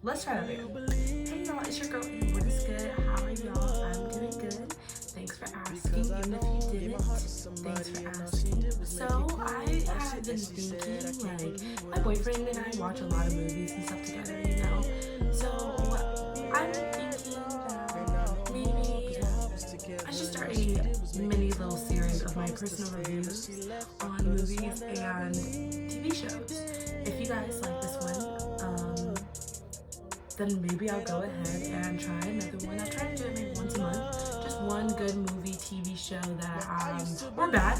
let's try that again. Hey y'all, it's your girl. What is good? How are y'all? I'm doing good. Thanks for asking. Even if you didn't, thanks for asking. So I have been thinking, like, my boyfriend and I watch a lot of movies and stuff together, you know. So I'm thinking that maybe I should start a mini little series of my personal reviews on movies and TV shows. If you guys like this one, then maybe I'll go ahead and try another one. I try to do it maybe once a month. Just one good movie, TV show that, or bad.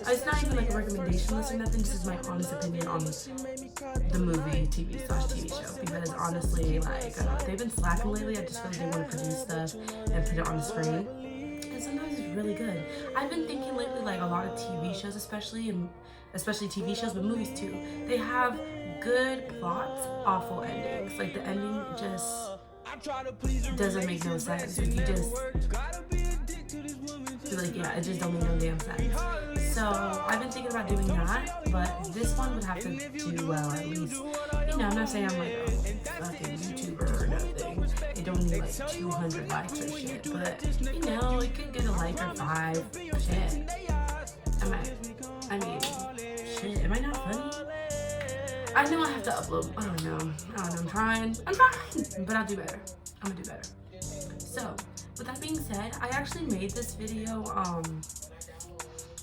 It's not even like a recommendation list or nothing. This is my honest opinion on the movie, TV/TV show. Because honestly, like, they've been slacking lately. I just feel like they want to produce stuff and put it on the screen. And sometimes it's really good. I've been thinking lately, like, a lot of TV shows, especially TV shows, but movies too. They have good plots, awful endings. Like, the ending just doesn't make no sense. Like, you just feel like, yeah, it just don't make no damn sense. So I've been thinking about doing that, but this one would have to do well at least. You know, I'm not saying I'm like a fucking YouTuber or nothing. It don't need like 200 likes or shit, but you know, it could get a like or 5. Shit. I mean, shit, am I not funny? I know I have to upload. I don't know. I'm trying, but I'll do better. I'm gonna do better. So, with that being said, I actually made this video,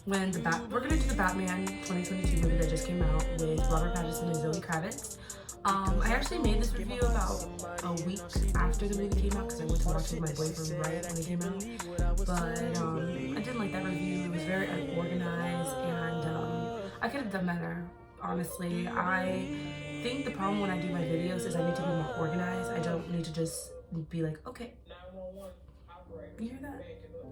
when we're gonna do the Batman 2022 movie that just came out with Robert Pattinson and Zoe Kravitz. I actually made this review about a week after the movie came out because I went to watch it with my boyfriend right when it came out. But I didn't like that review. It was very unorganized, and I could have done better. Honestly, I think the problem when I do my videos is I need to be more organized. I don't need to just be like, okay, you hear that?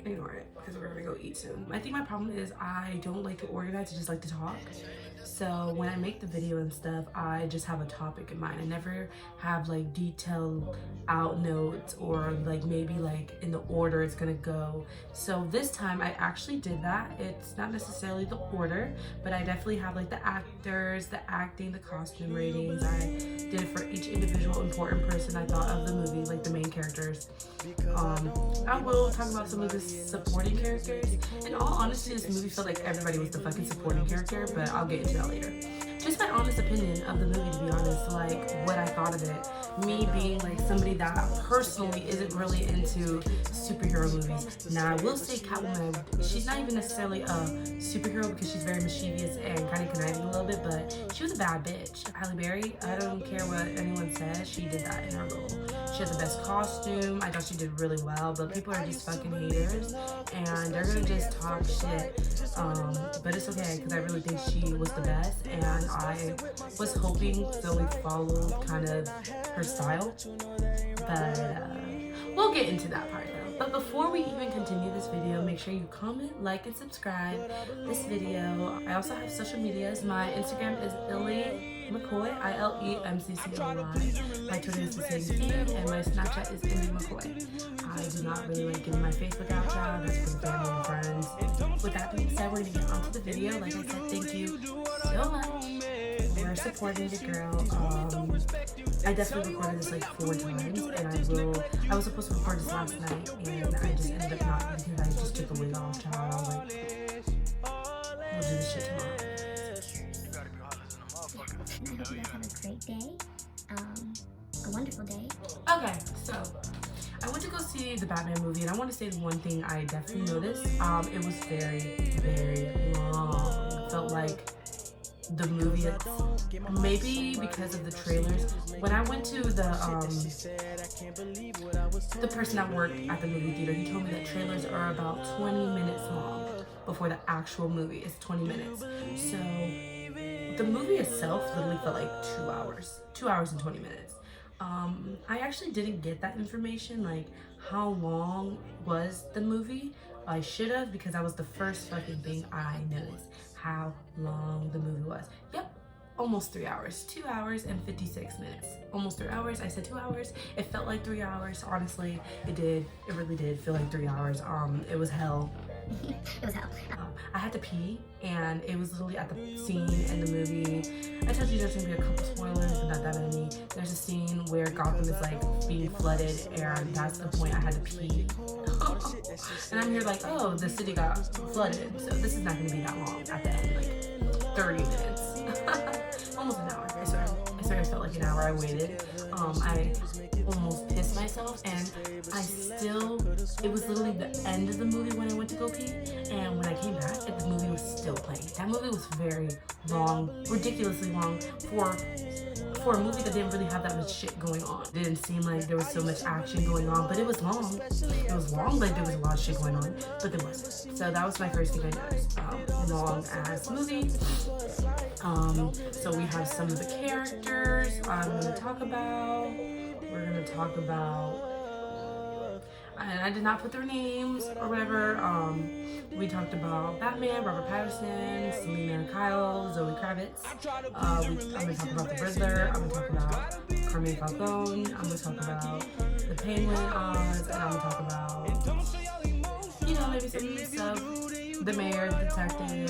Ignore it, because we're gonna go eat soon. I think my problem is I don't like to organize, I just like to talk. So when I make the video and stuff, I just have a topic in mind. I never have like detailed out notes or like maybe like in the order it's gonna go. So this time I actually did that. It's not necessarily the order, but I definitely have like the actors, the acting, the costume ratings. I did it for each individual important person I thought of the movie, like the main characters. I will talk about some of the supporting characters. In all honesty, this movie felt like everybody was the fucking supporting character, but I'll get into that later. Just my honest opinion of the movie, to be honest, like what I thought of it. Me being like somebody that personally isn't really into superhero movies. Now I will say Catwoman, she's not even necessarily a superhero because she's very mischievous and kind of conniving a little bit, but she was a bad bitch. Halle Berry, I don't care what anyone says, she did that in her role. She had the best costume. I thought she did really well, but people are just fucking haters and they're gonna just talk shit. But it's okay because I really think she was the best, and I was hoping Zoe followed kind of her style, but we'll get into that part though. But before we even continue this video, make sure you comment, like, and subscribe this video. I also have social medias. My Instagram is L.A McCoy, ILEMCCOY. My Twitter is the same thing, and my Snapchat is Indy McCoy. I do not really like giving my Facebook out, child. That's for family and friends. With that being said, we're gonna get onto the video. Like I said, thank you so much for supporting the girl. I definitely recorded this like 4 times, and I was supposed to record this last night, and I just ended up not because I just took the wig off, child. I was like, we'll do this shit tomorrow. I hope you guys have a great day, a wonderful day. Okay, so I went to go see the Batman movie, and I want to say one thing I definitely noticed. It was very, very long. It felt like the movie, maybe because of the trailers. When I went to the person that worked at the movie theater, he told me that trailers are about 20 minutes long before the actual movie is 20 minutes. So the movie itself literally felt like 2 hours and 20 minutes. I actually didn't get that information, like how long was the movie. I should have, because that was the first fucking thing I noticed, how long the movie was. Yep, almost 3 hours. 2 hours and 56 minutes. Almost 3 hours. I said 2 hours. It felt like 3 hours. Honestly, it did. It really did feel like 3 hours. It was hell. It was hell. I had to pee, and it was literally at the scene in the movie I told you there's gonna be a couple spoilers, but not that many. There's a scene where Gotham is like being flooded, and that's the point I had to pee. And I'm here like, oh, the city got flooded, so this is not gonna be that long at the end, like 30 minutes. Almost an hour, I swear it felt like an hour I waited. I almost pissed myself, and it was literally the end of the movie when I went to go pee, and when I came back, the movie was still playing. That movie was very long, ridiculously long for a movie that didn't really have that much shit going on. It didn't seem like there was so much action going on, but it was long. It was long, like there was a lot of shit going on, but there wasn't. So that was my first thing I noticed. Long ass movie. So we have some of the characters we're gonna talk about, and I did not put their names or whatever. We talked about Batman, Robert Pattinson, Selena Kyle, Zoe Kravitz. I'm gonna talk about the Riddler. I'm gonna talk about Carmine Falcone. I'm gonna talk about the Penguin Oz, and I'm gonna talk about, maybe some stuff. The mayor, the detective,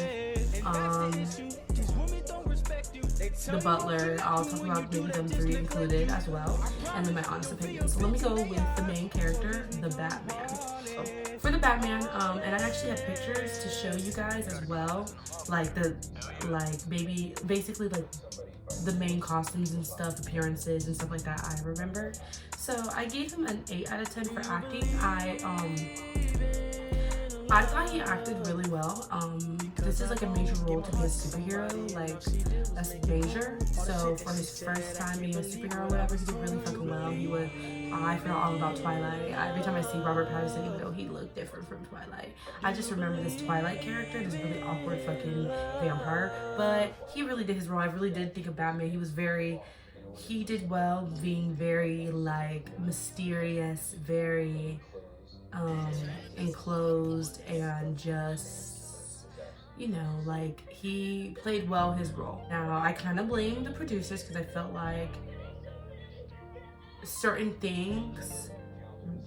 the butler. I'll talk about maybe them three included as well, and then my honest opinion. So let me go with the main character, the Batman. So for the Batman, and I actually have pictures to show you guys as well, basically the main costumes and stuff, appearances and stuff like that I remember. So I gave him an 8 out of 10 for acting. I thought he acted really well. This is like a major role to be a superhero, like that's major. So for his first time being a superhero or whatever, he did really fucking well. I feel all about Twilight. Every time I see Robert Pattinson, even though he looked different from Twilight, I just remember this Twilight character, this really awkward fucking vampire. But he really did his role. I really did think of Batman. He did well being very like mysterious, very enclosed, and just, he played well his role. Now, I kind of blame the producers because I felt like certain things,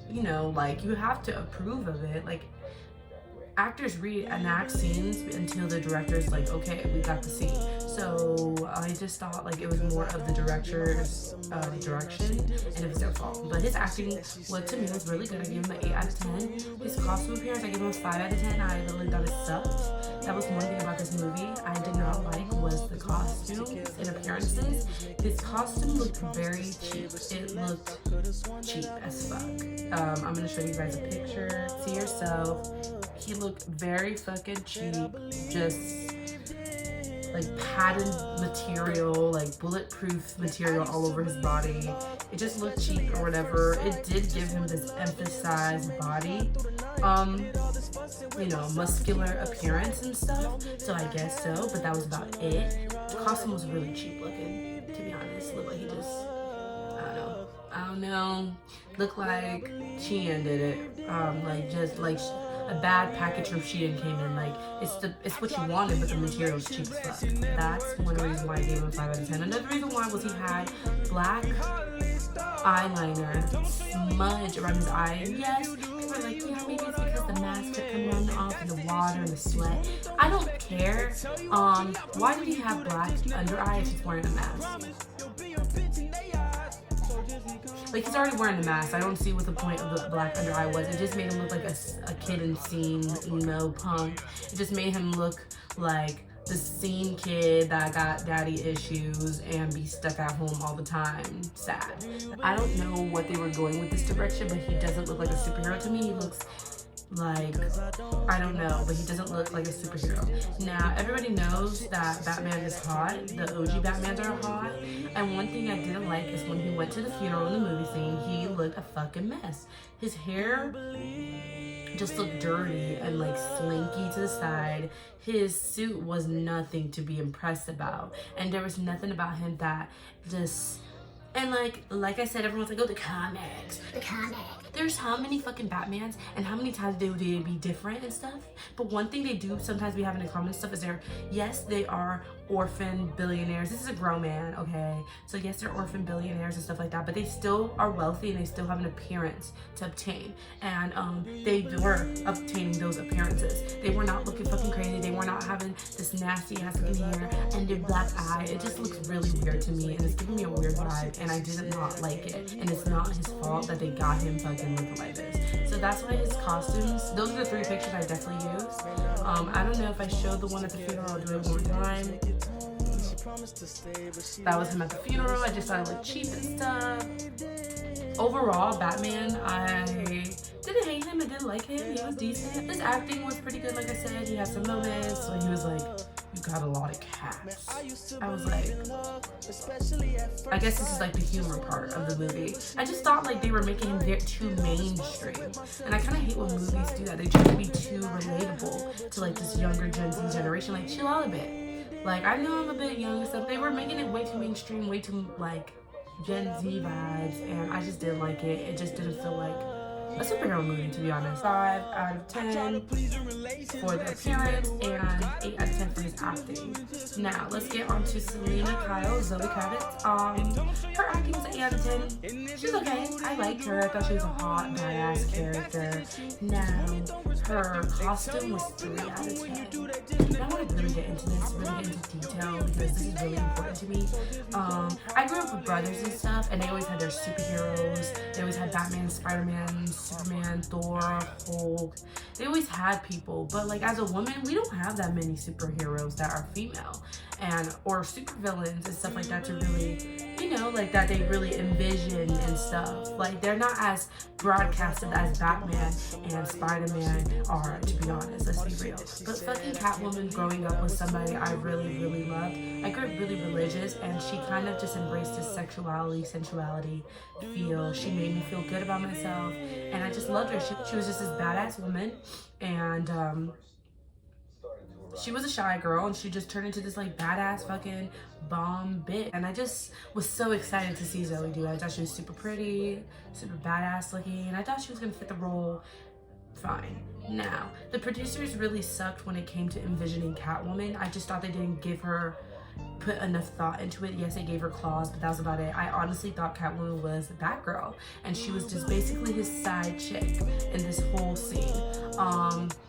you have to approve of it. Like, actors reenact scenes until the director's like, okay, we got the scene. So I just thought like it was more of the director's direction, and it was their fault. But his acting, to me, was really good. I gave him an 8 out of 10. His costume appearance, I gave him a 5 out of 10. I literally thought it sucked. That was one thing about this movie I did not like, was the costumes and appearances. His costume looked very cheap. It looked cheap as fuck. I'm gonna show you guys a picture. See yourself. He looked very fucking cheap, just like padded material, like bulletproof material all over his body. It just looked cheap or whatever. It did give him this emphasized body, muscular appearance and stuff. So I guess so, but that was about it. The costume was really cheap looking, to be honest. Looked like he just, I don't know. Looked like Shein did it. A bad package from Shein came in. Like, it's what you wanted, but the material's cheap as fuck. That's one reason why I gave him a 5 out of 10. Another reason why was he had black eyeliner smudge around his eye. And yes, people are like, yeah, maybe it's because the mask kept coming on and off, and the water and the sweat. I don't care. Why did he have black under eye if he's wearing a mask? Like, he's already wearing the mask. I don't see what the point of the black under eye was. It just made him look like a kid in scene, emo punk. It just made him look like the scene kid that got daddy issues and be stuck at home all the time, sad. I don't know what they were going with this direction, but he doesn't look like a superhero to me. He looks like, I don't know, but he doesn't look like a superhero. Now, everybody knows that Batman is hot. The OG Batmans are hot. And one thing I didn't like is when he went to the funeral in the movie scene, he looked a fucking mess. His hair just looked dirty and like slinky to the side. His suit was nothing to be impressed about. And there was nothing about him that just, and like I said, everyone's like, oh, the comics. There's how many fucking Batmans and how many times they would be different and stuff. But one thing they do sometimes be having in common and stuff is yes, they are orphan billionaires. This is a grown man, okay? So yes, they're orphan billionaires and stuff like that, but they still are wealthy and they still have an appearance to obtain. And they were obtaining those appearances. They were not looking fucking crazy. They were not having this nasty ass skin hair and their black eye. It just looks really weird to me and it's giving me a weird vibe and I did not like it. And it's not his fault that they got him fucking looking like this. So that's why his costumes, those are the 3 pictures I definitely used. I don't know if I showed the one at the funeral, I'll do it one more time. That was him at the funeral. I just thought it looked cheap and stuff. Overall, Batman, I didn't hate him, I didn't like him. He was decent. His acting was pretty good, like I said. He had some moments when he was like, you got a lot of cats. I was like, I guess this is like the humor part of the movie. I just thought like they were making him get too mainstream. And I kind of hate when movies do that. They try to be too relatable to like this younger Gen Z generation. Like, chill out a bit. Like, I know I'm a bit young and stuff. They were making it way too mainstream, way too like Gen Z vibes. And I just didn't like it. It just didn't feel like a superhero movie, to be honest. 5 out of 10 for the appearance and 8 out of 10 for his acting. Now, let's get on to Selena Kyle, Zoe Kravitz. Her acting was an 8 out of 10. She's okay. I liked her. I thought she was a hot, badass character. Now, her costume was 3 out of 10. And I want to really get into this, really get into detail, because this is really important to me. I grew up with brothers and stuff, and they always had their superheroes. They always had Batman, Spider-Man, Superman, Thor, Hulk. They always had people, but like as a woman, we don't have that many superheroes that are female and or supervillains and stuff like that to really, you know, like that they really envision and stuff. Like they're not as broadcasted as Batman and Spider-Man are, to be honest, let's be real. But fucking Catwoman, growing up with somebody I really, really loved. I grew up really religious and she kind of just embraced his sexuality, sensuality, feel. She made me feel good about myself and I just loved her. She was just this badass woman and she was a shy girl and she just turned into this like badass fucking bomb bitch. And I just was so excited to see Zoe do it. I thought she was super pretty, super badass looking, and I thought she was gonna fit the role fine. Now, the producers really sucked when it came to envisioning Catwoman. I just thought they didn't put enough thought into it. Yes, they gave her claws, but that was about it. I honestly thought Catwoman was Batgirl, and she was just basically his side chick in this whole scene.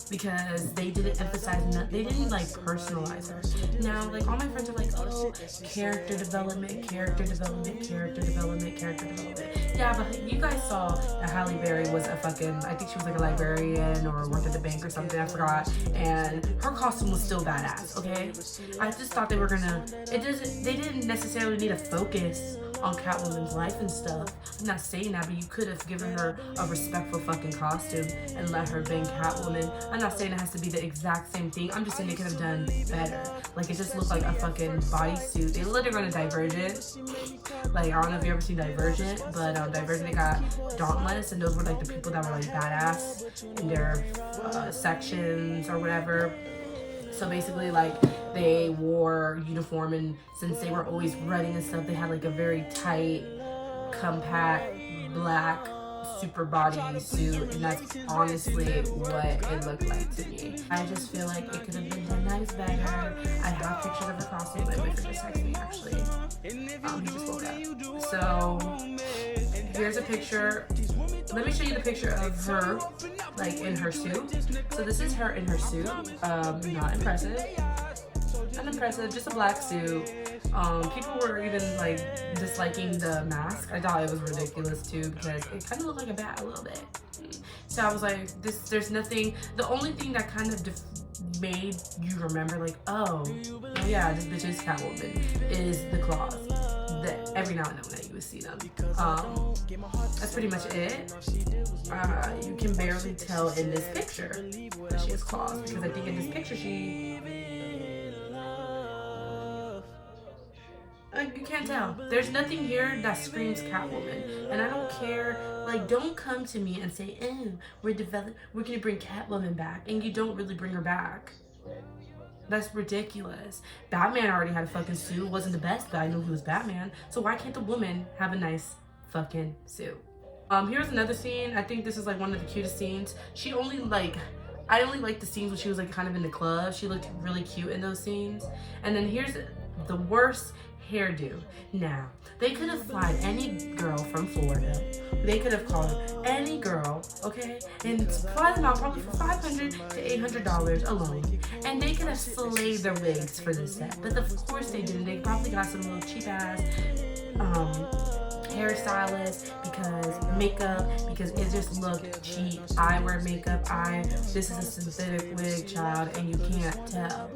Because they didn't emphasize, they didn't like personalize her. Now, like all my friends are like, oh, character development, character development, character development, character development. Yeah, but you guys saw that Halle Berry was a fucking, I think she was like a librarian or worked at the bank or something, I forgot. And her costume was still badass, okay? I just thought they were gonna, they didn't necessarily need to focus on Catwoman's life and stuff. I'm not saying that, but you could have given her a respectful fucking costume and let her bang Catwoman. I'm not saying it has to be the exact same thing. I'm just saying they could have done better. Like, it just looked like a fucking bodysuit. They literally were in Divergent. Like, I don't know if you ever seen Divergent, but Divergent, they got Dauntless, and those were like the people that were like badass in their sections or whatever. So basically, like, they wore uniform, and since they were always running and stuff, they had like a very tight, compact, black, super body suit, and that's honestly what it looked like to me. I just feel like it could have been 10 times better. I have pictures of the costume. My boyfriend just texted me, actually. He just woke up. So, here's a picture. Let me show you the picture of her, like, in her suit. So this is her in her suit. Not impressive. Unimpressive, just a black suit. People were even like disliking the mask. I thought it was ridiculous too because it kind of looked like a bat a little bit. So I was like, there's nothing. The only thing that kind of made you remember, like, oh yeah, this bitch is Catwoman, is the claws. That every now and then that you would see them. That's pretty much it. You can barely tell in this picture that she has claws because I think in this picture you can't tell. There's nothing here that screams Catwoman, and I don't care. Like, don't come to me and say, "Oh, we're gonna bring Catwoman back," and you don't really bring her back. That's ridiculous. Batman already had a fucking suit. Wasn't the best, but I knew he was Batman. So why can't the woman have a nice fucking suit? Here's another scene. I think this is like one of the cutest scenes. I only like the scenes when she was like kind of in the club. She looked really cute in those scenes. And then here's the worst hairdo. Now, they could have flied any girl from Florida. They could have called any girl, okay, and fly them out probably for $500 to $800 alone. And they could have slayed their wigs for this set. But of course they didn't. They probably got some little cheap ass hairstylist because makeup, because it just looked cheap. I wear makeup. This is a synthetic wig, child, and you can't tell.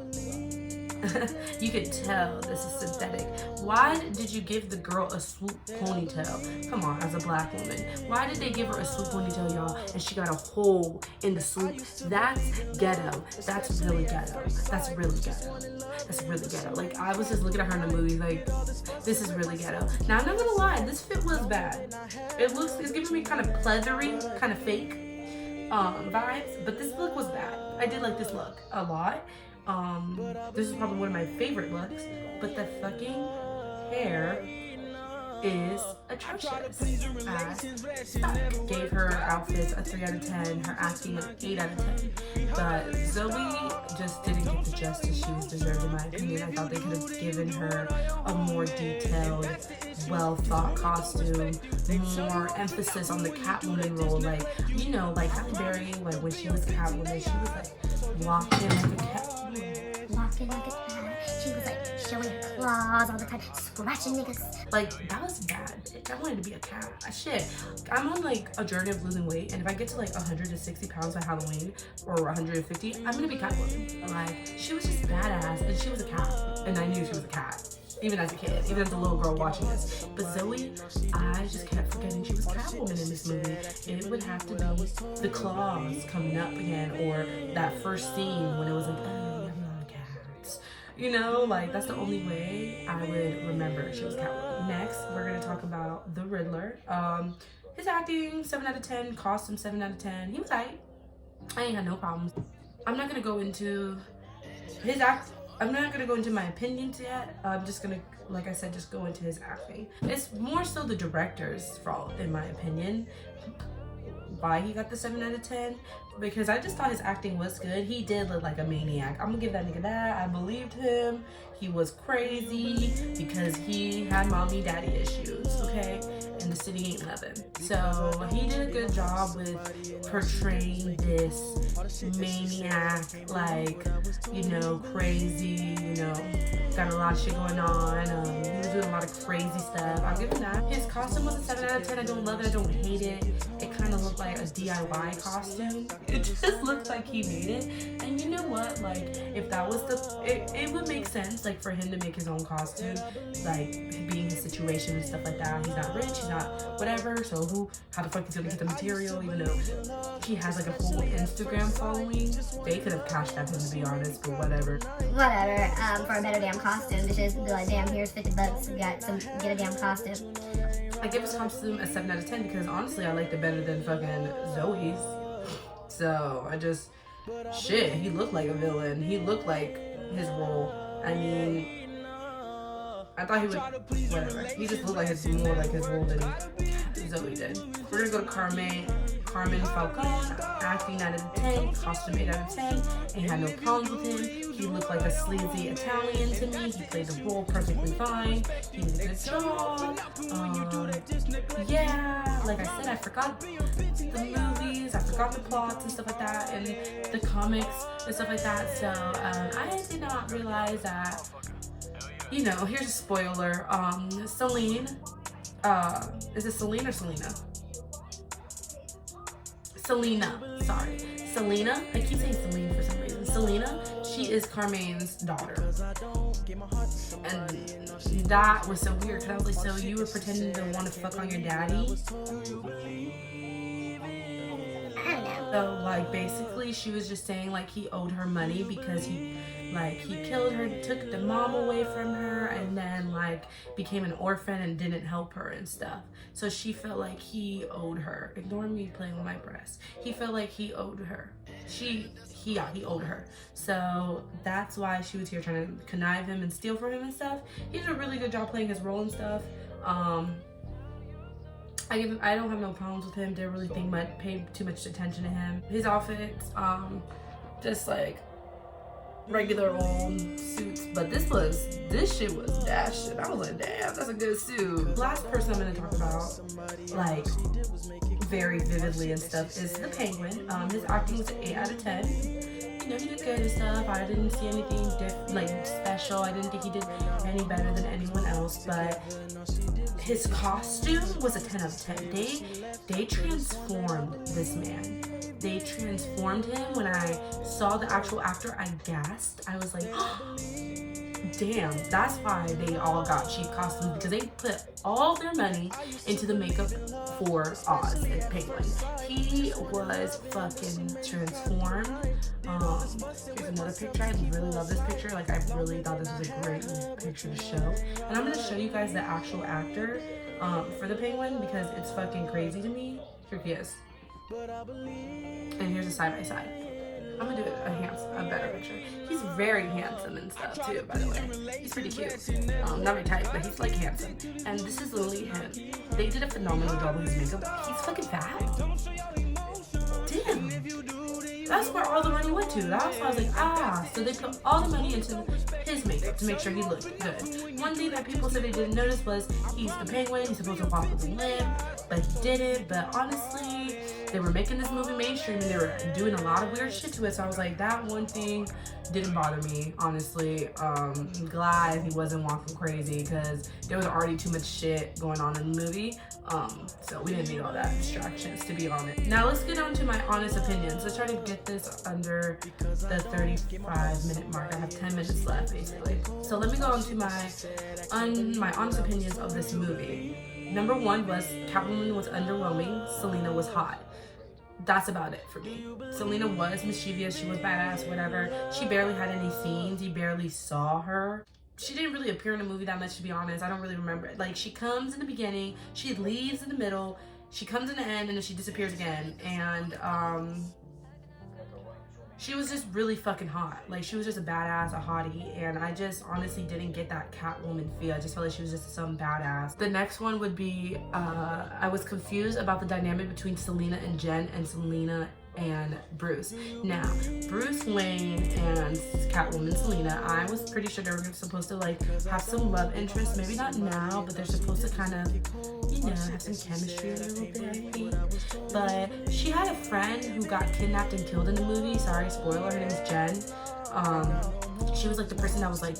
You could tell this is synthetic. Why did you give the girl a swoop ponytail? Come on, as a black woman. Why did they give her a swoop ponytail, y'all, and she got a hole in the swoop? That's ghetto. That's really ghetto. That's really ghetto. That's really ghetto. Like, I was just looking at her in the movie like, this is really ghetto. Now, I'm not gonna lie, this fit was bad. It's giving me kind of pleathery, kind of fake vibes, but this look was bad. I did like this look a lot. This is probably one of my favorite looks, but the fucking hair is atrocious. Gave her outfits a 3 out of 10, her acting an 8 out of 10. But Zoe just didn't get the justice she was deserved, in my opinion. I thought they could have given her a more detailed, well thought costume, more emphasis on the Catwoman role. Like, you know, like Halle Berry, like when she was Catwoman, she was like walking like a cat. Walking like a cat. She was like showing her claws all the time, scratching niggas. Like, that was bad. I wanted to be a cat. Shit. I'm on like a journey of losing weight, and if I get to like 160 pounds by Halloween or 150, I'm gonna be Catwoman. Like, she was just badass, and she was a cat, and I knew she was a cat. Even as a kid, even as a little girl watching this. But Zoe, I just kept forgetting she was Catwoman in this movie. It would have to be the claws coming up again, or that first scene when it was like, oh, I'm not a cat. You know, like, that's the only way I would remember she was Catwoman. Next, we're gonna talk about the Riddler. His acting, 7 out of 10, costume, 7 out of 10. He was tight. I ain't had no problems. I'm not gonna go into his I'm not gonna go into my opinions yet. I'm just gonna, like I said, just go into his acting. It's more so the director's fault, in my opinion, why he got the 7 out of 10. Because I just thought his acting was good. He did look like a maniac. I'm gonna give that nigga that. I believed him. He was crazy because he had mommy daddy issues, okay? And the city ain't nothing. So he did a good job with portraying this maniac, like, you know, crazy, you know, got a lot of shit going on. He was doing a lot of crazy stuff. I'll give him that. His costume was a 7 out of 10. I don't love it. I don't hate it. It kind of looked like a DIY costume. It just looks like he made it. And you know what? Like, if that was it would make sense, like, for him to make his own costume, like, being his situation and stuff like that. He's not rich, he's not whatever, so how the fuck he's gonna get the material, even though he has like a whole Instagram following? They could have cashed at him, to be honest, but whatever. Whatever, for a better damn costume, to just be like, damn, here's $50, get a damn costume. I give his costume a 7 out of 10 because honestly I liked it better than fucking Zoe's. So I just, shit, he looked like a villain. He looked like his role. I mean, I thought he would, whatever. He just looked like more like his role than Zoe did. We're gonna go to Carmen Falcone, acting 9 out of 10, costume 8 out of 10. Ain't had no problems with him. He looked like a sleazy Italian to me. He played the role perfectly fine. He did a good job. Yeah, like I said, I forgot the movies, I forgot the plots and stuff like that, and the comics and stuff like that. So I did not realize that. You know, here's a spoiler. Celine, is it Celine or Selena? Selena, sorry. Selena, I keep saying Celine for some reason. Selena, she is Carmen's daughter. And that was so weird, because I was like, so you were pretending to want to fuck on your daddy? So, like, basically, she was just saying, like, he owed her money because he killed her, took the mom away from her, and then, like, became an orphan and didn't help her and stuff. So she felt like he owed her. Ignore me playing with my breast. He felt like he owed her. He owed her. So that's why she was here trying to connive him and steal from him and stuff. He did a really good job playing his role and stuff. I don't have no problems with him. Didn't really pay too much attention to him. His outfits, just like regular old suits, but this shit was dashing. I was like, damn, that's a good suit. Last person I'm gonna talk about, like, very vividly and stuff, is the Penguin. His acting was an 8 out of 10. You know, he did good and stuff. I didn't see anything special. I didn't think he did any better than anyone else, but his costume was a 10 out of 10. They transformed this man. They transformed him. When I saw the actual actor, I gasped. I was like, oh, damn, that's why they all got cheap costumes, because they put all their money into the makeup for Oz and Penguin. He was fucking transformed. Here's another picture. I really love this picture. Like, I really thought this was a great picture to show. And I'm gonna show you guys the actual actor for the Penguin, because it's fucking crazy to me. Here he is. And here's a side-by-side. I'm gonna do a better picture. He's very handsome and stuff too, by the way. He's pretty cute. Not very tight, but he's like handsome. And this is literally him. They did a phenomenal job with his makeup. He's fucking fat. Damn. That's where all the money went to. That's why I was like, so they put all the money into his makeup to make sure he looked good. One thing that people said they didn't notice was he's the Penguin. He's supposed to walk with a limp, but he didn't. But honestly, they were making this movie mainstream and they were doing a lot of weird shit to it. So I was like, that one thing didn't bother me, honestly. I'm glad he wasn't walking crazy, because there was already too much shit going on in the movie. So we didn't need all that distractions, to be honest. Now let's get on to my honest opinions. Let's try to get this under the 35-minute mark. I have 10 minutes left, basically. So let me go on to my honest opinions of this movie. Number one was Catwoman was underwhelming. Selena was hot. That's about it for me. Selena was mischievous. She was badass, whatever. She barely had any scenes. You barely saw her. She didn't really appear in the movie that much, to be honest. I don't really remember it. Like, she comes in the beginning, she leaves in the middle, she comes in the end, and then she disappears again. And she was just really fucking hot. Like, she was just a badass, a hottie, and I just honestly didn't get that Catwoman feel. I just felt like she was just some badass. The next one would be, I was confused about the dynamic between Selena and Jen, and Selena and Bruce. Now, Bruce Wayne and Catwoman Selena, I was pretty sure they were supposed to like have some love interest. Maybe not now, but they're supposed to kind of, you know, have some chemistry a little bit, I think. But she had a friend who got kidnapped and killed in the movie. Sorry, spoiler, her name is Jen. She was like the person that was like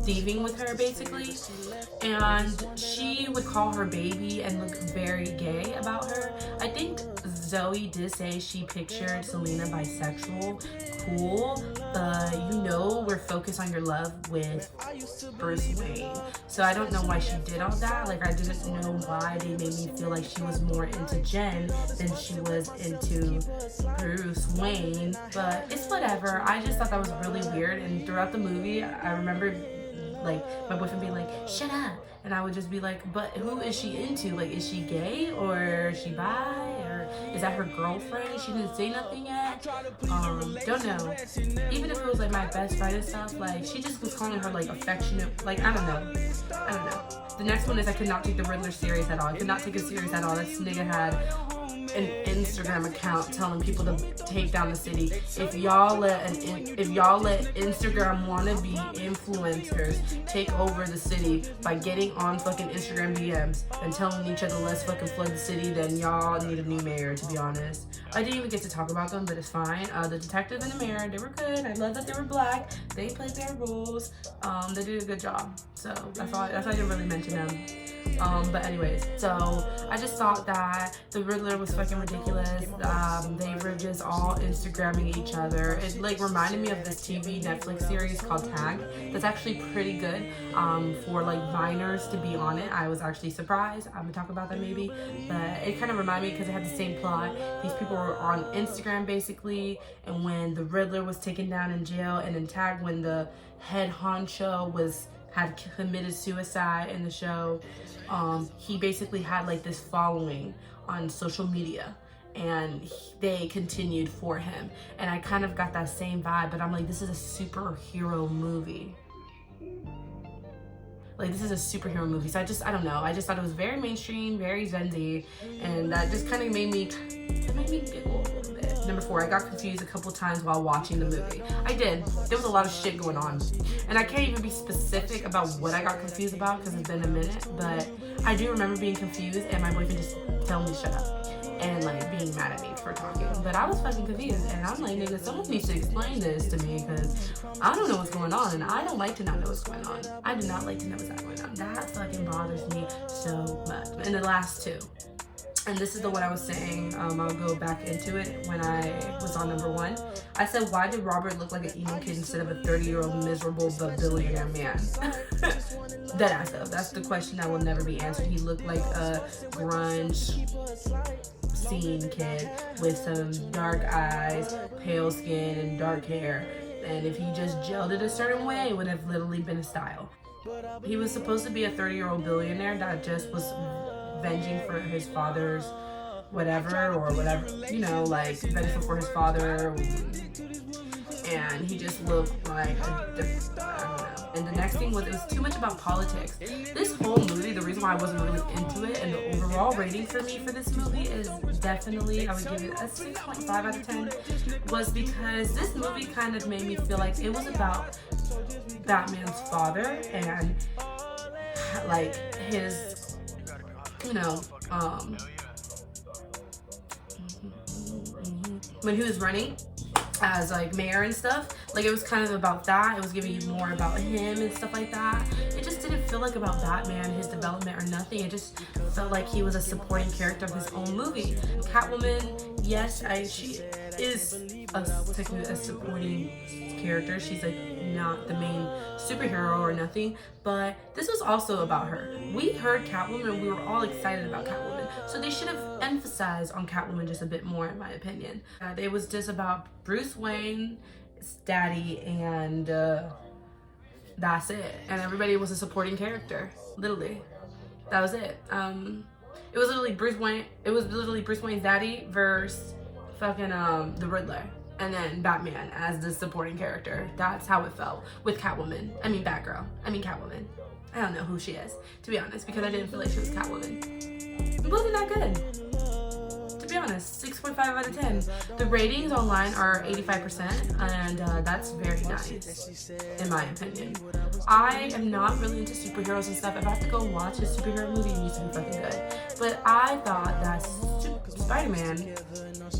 thieving with her, basically, and she would call her baby and look very gay about her. I think Zoe did say she pictured Selena bisexual. Cool, but you know we're focused on your love with Bruce Wayne, so I don't know why she did all that. Like, I didn't know why they made me feel like she was more into Jen than she was into Bruce Wayne, but it's whatever. I just thought that was really weird, and throughout the movie I remember like my boyfriend being like, shut up, and I would just be like, but who is she into? Like, is she gay, or is she bi, or is that her girlfriend? She didn't say nothing yet. Don't know. Even if it was like my best friend and stuff, like, she just was calling her like affectionate, like, I don't know. The next one is I could not take the Riddler serious at all. I could not take it serious at all. This nigga had an Instagram account telling people to take down the city. If y'all let Instagram wannabe influencers take over the city by getting on fucking Instagram DMs and telling each other let's fucking flood the city, then y'all need a new mayor, to be honest. I didn't even get to talk about them, but it's fine. The detective and the mayor, they were good. I love that they were black. They played their roles. They did a good job. So that's why I didn't really mention them. But anyways, so I just thought that the Riddler was fucking ridiculous. They were just all Instagramming each other. It like reminded me of this TV Netflix series called Tag. That's actually pretty good for like Viners to be on it. I was actually surprised. I'm gonna talk about that maybe, but it kind of reminded me because it had the same plot. These people were on Instagram basically, and when the Riddler was taken down in jail, and in Tag when the head honcho had committed suicide in the show, he basically had like this following on social media, and they continued for him, and I kind of got that same vibe, but I'm like, this is a superhero movie. Like, this is a superhero movie. So I don't know. I just thought it was very mainstream, very Gen Z, and that just kind of made me giggle a little bit. Number 4, I got confused a couple times while watching the movie. I did. There was a lot of shit going on. And I can't even be specific about what I got confused about because it's been a minute, but I do remember being confused and my boyfriend just telling me to shut up and like being mad at me for talking. But I was fucking confused and I'm like, nigga, someone needs to explain this to me because I don't know what's going on and I don't like to not know what's going on. I do not like to know what's going on. That fucking bothers me so much. And the last 2. And this is the one I was saying, I'll go back into it when I was on number 1. I said, why did Robert look like an emo kid instead of a 30-year-old miserable but billionaire man? Deadass though, that's the question that will never be answered. He looked like a grunge scene kid with some dark eyes, pale skin, and dark hair. And if he just gelled it a certain way, it would have literally been a style. He was supposed to be a 30-year-old billionaire that just was venging for his father's whatever, you know, like vengeful for his father, and he just looked like I don't know. And the next thing was, it was too much about politics. This whole movie, the reason why I wasn't really into it, and the overall rating for me for this movie is definitely, I would give it a 6.5 out of 10, was because this movie kind of made me feel like it was about Batman's father and like his, you know, when he was running as like mayor and stuff, like it was kind of about that. It was giving you more about him and stuff like that. It just didn't feel like about Batman, his development or nothing. It just felt like he was a supporting character of his own movie. Catwoman, yes, she is technically a supporting character. She's like not the main superhero or nothing, but this was also about her. We heard Catwoman, we were all excited about Catwoman, so they should have emphasized on Catwoman just a bit more, in my opinion. It was just about Bruce Wayne's daddy, and that's it. And everybody was a supporting character, literally. That was it. It was literally Bruce Wayne. It was literally Bruce Wayne's daddy versus fucking the Riddler, and then Batman as the supporting character. That's how it felt with Catwoman. I mean Batgirl. I mean Catwoman. I don't know who she is, to be honest, because I didn't feel like she was Catwoman. It wasn't that good, to be honest. 6.5 out of 10. The ratings online are 85%, and that's very nice, in my opinion. I am not really into superheroes and stuff. If I have to go watch a superhero movie, it needs to be fucking good. But I thought that Spider-Man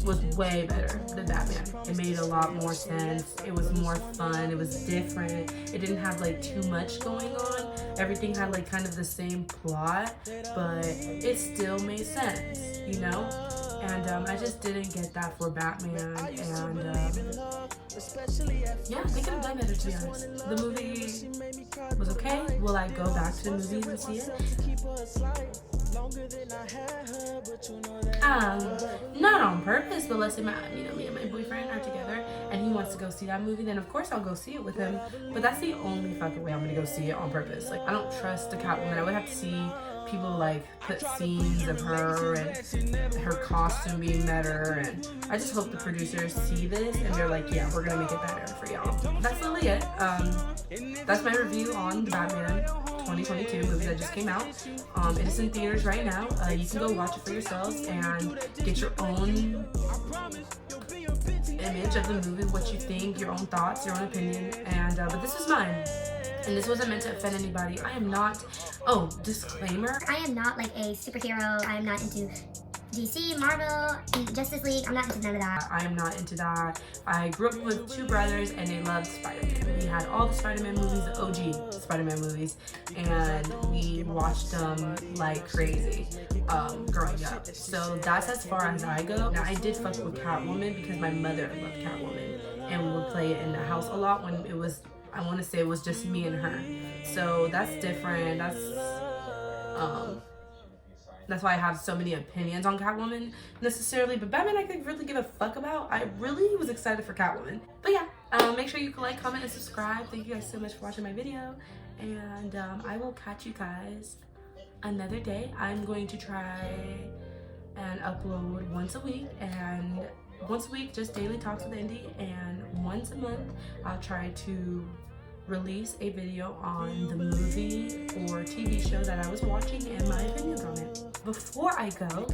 was way better than Batman. It made a lot more sense. It was more fun. It was different. It didn't have like too much going on. Everything had like kind of the same plot, but it still made sense, you know? And I just didn't get that for Batman, and yeah, they could have done better, to be honest. The movie was okay. Will I go back to the movies and see it? Not on purpose, but let's say me and my boyfriend are together and he wants to go see that movie, then of course I'll go see it with him. But that's the only fucking way I'm gonna go see it on purpose. Like, I don't trust the Catwoman. I would have to see people like put scenes of her and her costume being better, and I just hope the producers see this and they're like, yeah, we're gonna make it better for y'all. That's literally it. That's my review on the Batman 2022 movie that just came out. It is in theaters right now. You can go watch it for yourselves and get your own image of the movie, what you think, your own thoughts, your own opinion, and but this is mine. And this wasn't meant to offend anybody. I am not, disclaimer. I am not like a superhero. I am not into DC, Marvel, Justice League. I'm not into none of that. I am not into that. I grew up with 2 brothers and they loved Spider-Man. We had all the Spider-Man movies, the OG Spider-Man movies, and we watched them like crazy growing up. So that's as far as I go. Now, I did fuck with Catwoman because my mother loved Catwoman and we would play it in the house a lot when it was, I want to say it was just me and her. So that's different. That's why I have so many opinions on Catwoman necessarily. But Batman I could really give a fuck about. I really was excited for Catwoman. But yeah, make sure you like, comment, and subscribe. Thank you guys so much for watching my video. And I will catch you guys another day. I'm going to try and upload once a week. And once a week, just daily talks with Indy. And once a month, I'll try to release a video on the movie or TV show that I was watching and my opinions on it. Before I go,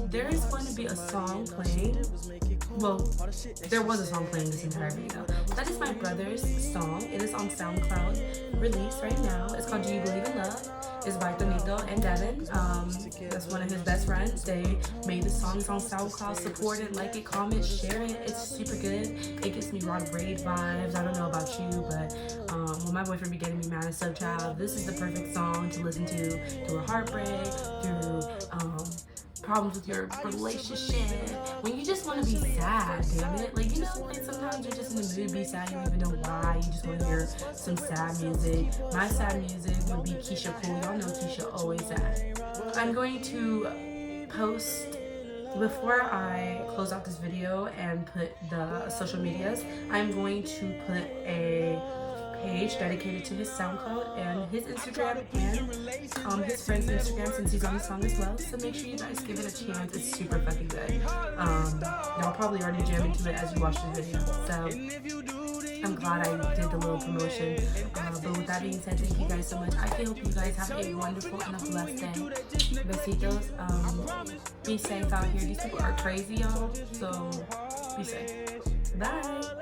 there is going to be a song playing. Well, there was a song playing this entire video. That is my brother's song. It is on SoundCloud, released right now. It's called Do You Believe in Love? It's by Tonito and Devin. That's one of his best friends. They made the songs on SoundCloud. Support it, like it, comment, share it. It's super good. It gives me Rod Raid vibes. I don't know about you, but when my boyfriend be getting me mad at Subchild, this is the perfect song to listen to through a heartbreak, through problems with your relationship, when you just want to be sad, damn it. Like, you know, like sometimes you're just in the mood to be sad, you don't even know why, you just want to hear some sad music. My sad music would be Keisha Cole. Y'all know Keisha always sad. I'm going to post, before I close out this video and put the social medias, I'm going to put a page dedicated to his SoundCloud and his Instagram and his friend's Instagram, since he's on the song as well. So make sure you guys give it a chance. It's super fucking good. Y'all probably already jam into it as you watch the video. So I'm glad I did the little promotion. But with that being said, thank you guys so much. I hope you guys have a wonderful and a blessed day. Besitos. Be safe out here. These people are crazy, y'all. So be safe. Bye.